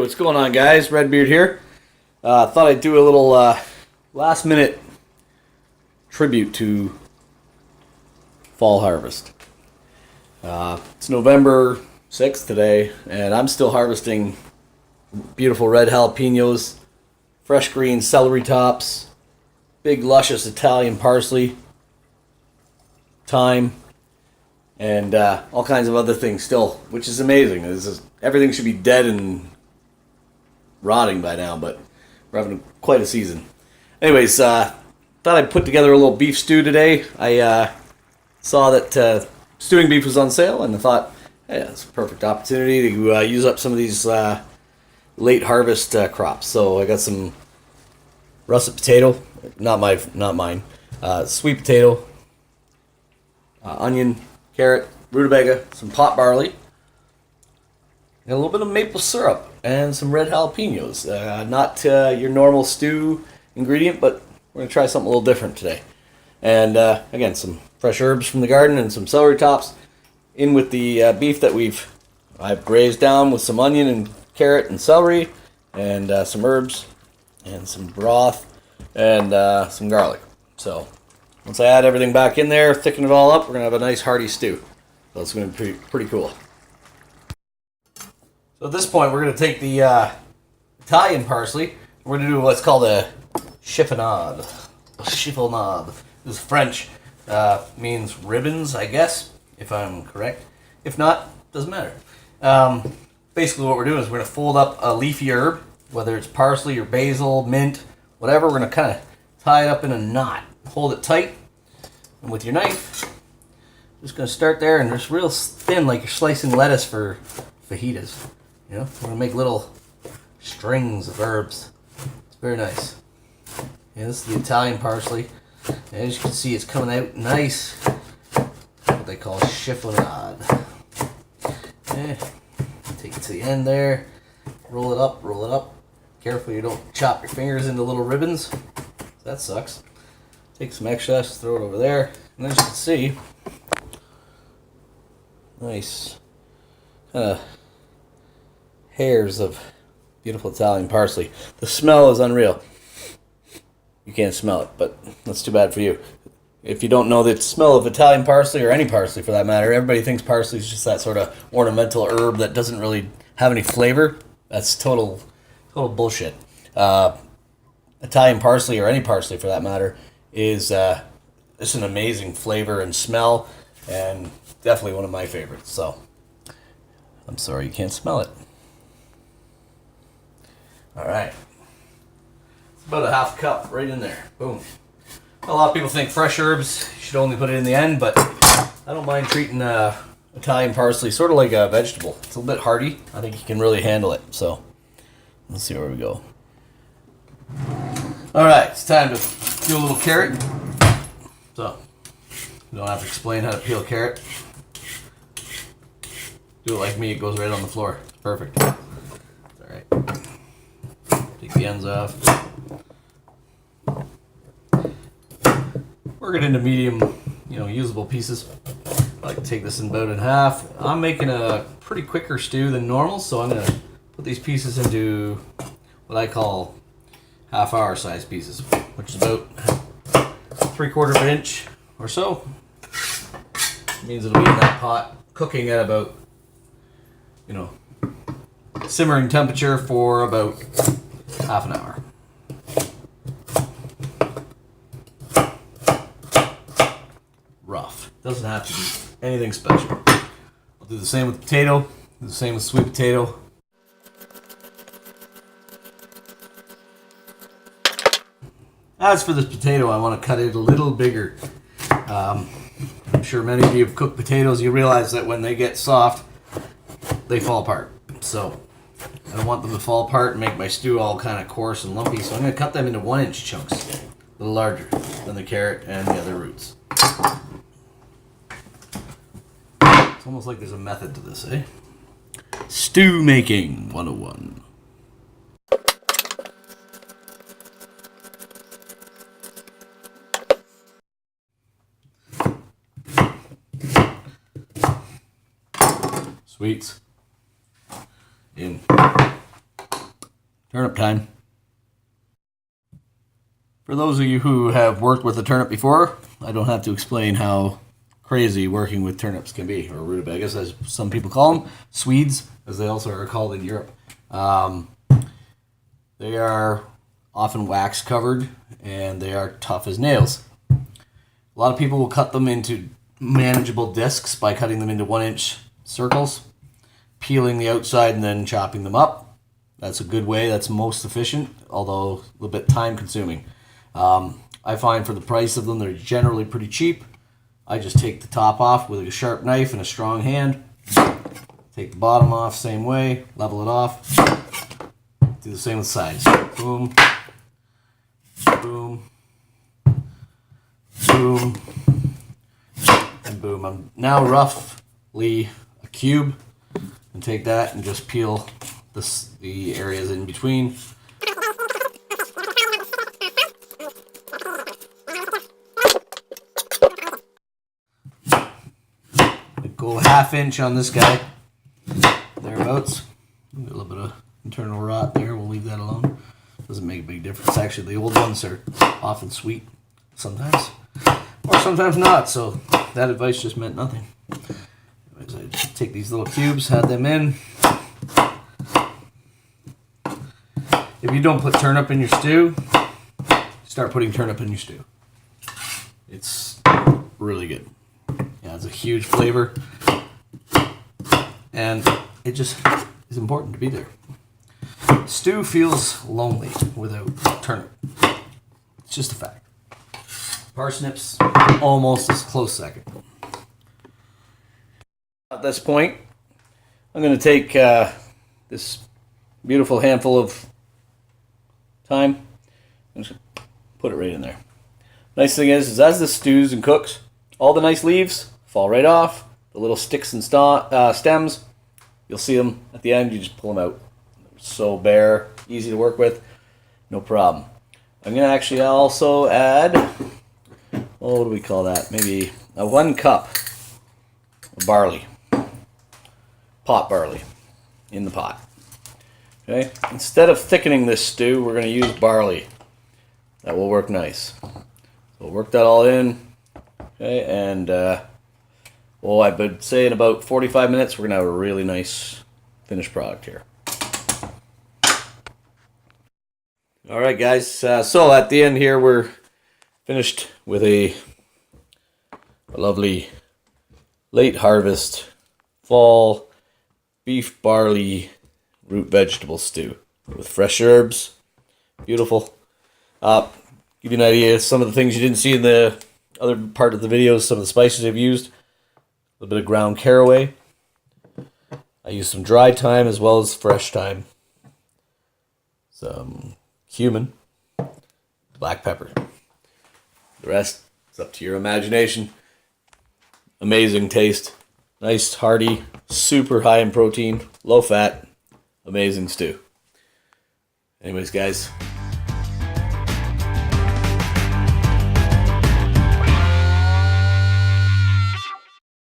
what's going on, guys? Redbeard here. Thought I'd do a little last minute tribute to fall harvest. It's November 6th today, and I'm still harvesting beautiful red jalapenos, fresh green celery tops, big luscious Italian parsley, thyme, and all kinds of other things still, which is amazing. Everything should be dead and rotting by now, but we're having quite a season. Anyways, thought I'd put together a little beef stew today. I saw that stewing beef was on sale, and I thought, hey, that's a perfect opportunity to use up some of these late harvest crops. So I got some russet potato, not mine, sweet potato, onion, carrot, rutabaga, some pot barley, and a little bit of maple syrup, and some red jalapenos. Not your normal stew ingredient, but we're going to try something a little different today. And again, some fresh herbs from the garden and some celery tops in with the beef that I've braised down with some onion and carrot and celery and some herbs and some broth and some garlic. So once I add everything back in there, thicken it all up, we're going to have a nice hearty stew. So it's going to be pretty cool. So at this point, we're going to take the Italian parsley. We're going to do what's called a chiffonade. Chiffonade. This is French. Means ribbons, I guess, if I'm correct. If not, doesn't matter. Basically what we're doing is we're going to fold up a leafy herb, whether it's parsley or basil, mint, whatever. We're going to kind of tie it up in a knot. Hold it tight. And with your knife, just going to start there, and just real thin, like you're slicing lettuce for fajitas. You know, we're going to make little strings of herbs. It's very nice. Yeah, this is the Italian parsley. And as you can see, it's coming out nice. What they call chiffonade. Yeah. Take it to the end there. Roll it up, roll it up. Careful you don't chop your fingers into little ribbons. That sucks. Take some excess, throw it over there. And as you can see, nice kind of hairs of beautiful Italian parsley. The smell is unreal. You can't smell it, but that's too bad for you. If you don't know the smell of Italian parsley, or any parsley for that matter, everybody thinks parsley is just that sort of ornamental herb that doesn't really have any flavor. That's total bullshit. Italian parsley, or any parsley for that matter, is it's an amazing flavor and smell, and definitely one of my favorites. So I'm sorry you can't smell it. All right. About a half cup right in there. Boom. A lot of people think fresh herbs, you should only put it in the end, but I don't mind treating Italian parsley sort of like a vegetable. It's a little bit hearty. I think you can really handle it. So let's see where we go. All right, it's time to do a little carrot. So you don't have to explain how to peel a carrot. Do it like me, it goes right on the floor. It's perfect. It's all right. Take the ends off. Work it into medium, usable pieces. I like to take this in about in half. I'm making a pretty quicker stew than normal, so I'm going to put these pieces into what I call half-hour size pieces, which is about 3/4 of an inch or so. It means it'll be in that pot cooking at about, simmering temperature for about half an hour. Rough. Doesn't have to be anything special. I'll do the same with potato, do the same with sweet potato. As for this potato, I want to cut it a little bigger. I'm sure many of you have cooked potatoes. You realize that when they get soft, they fall apart. So I don't want them to fall apart and make my stew all kind of coarse and lumpy. So I'm going to cut them into 1-inch chunks, a little larger than the carrot and the other roots. It's almost like there's a method to this, eh? Stew making 101. Sweets in. Turnip time. For those of you who have worked with a turnip before, I don't have to explain how crazy working with turnips can be, or rutabagas as some people call them, Swedes as they also are called in Europe. They are often wax covered and they are tough as nails. A lot of people will cut them into manageable discs by cutting them into 1-inch circles, peeling the outside and then chopping them up. That's a good way, that's most efficient, although a little bit time consuming. I find for the price of them, they're generally pretty cheap. I just take the top off with a sharp knife and a strong hand. Take the bottom off, same way, level it off. Do the same with sides. Boom, boom, boom, and boom. I'm now roughly a cube, and take that and just peel the areas in between. Go 1/2 inch on this guy, thereabouts. A little bit of internal rot there, we'll leave that alone. Doesn't make a big difference. Actually, the old ones are often sweet sometimes, or sometimes not, so that advice just meant nothing. Anyways, I just take these little cubes, add them in. If you don't put turnip in your stew, start putting turnip in your stew. It's really good. Yeah, it's a huge flavor, and it just is important to be there. Stew feels lonely without turnip. It's just a fact. Parsnips, almost a close second. At this point, I'm going to take this beautiful handful of thyme and just put it right in there. Nice thing is as this stews and cooks, all the nice leaves fall right off. The little sticks and stems, you'll see them at the end. You just pull them out. They're so bare, easy to work with, no problem. I'm going to actually also add, what do we call that? Maybe a 1 cup of barley, pot barley, in the pot. Okay. Instead of thickening this stew, we're going to use barley. That will work nice. So we'll work that all in. Okay, and I would say in about 45 minutes we're going to have a really nice finished product here. Alright guys, so at the end here we're finished with a lovely late harvest fall beef barley root vegetable stew with fresh herbs. Beautiful. Give you an idea of some of the things you didn't see in the other part of the video, some of the spices I've used. A little bit of ground caraway. I used some dry thyme as well as fresh thyme. Some cumin. Black pepper. The rest is up to your imagination. Amazing taste. Nice, hearty, super high in protein, low fat, amazing stew. Anyways, guys,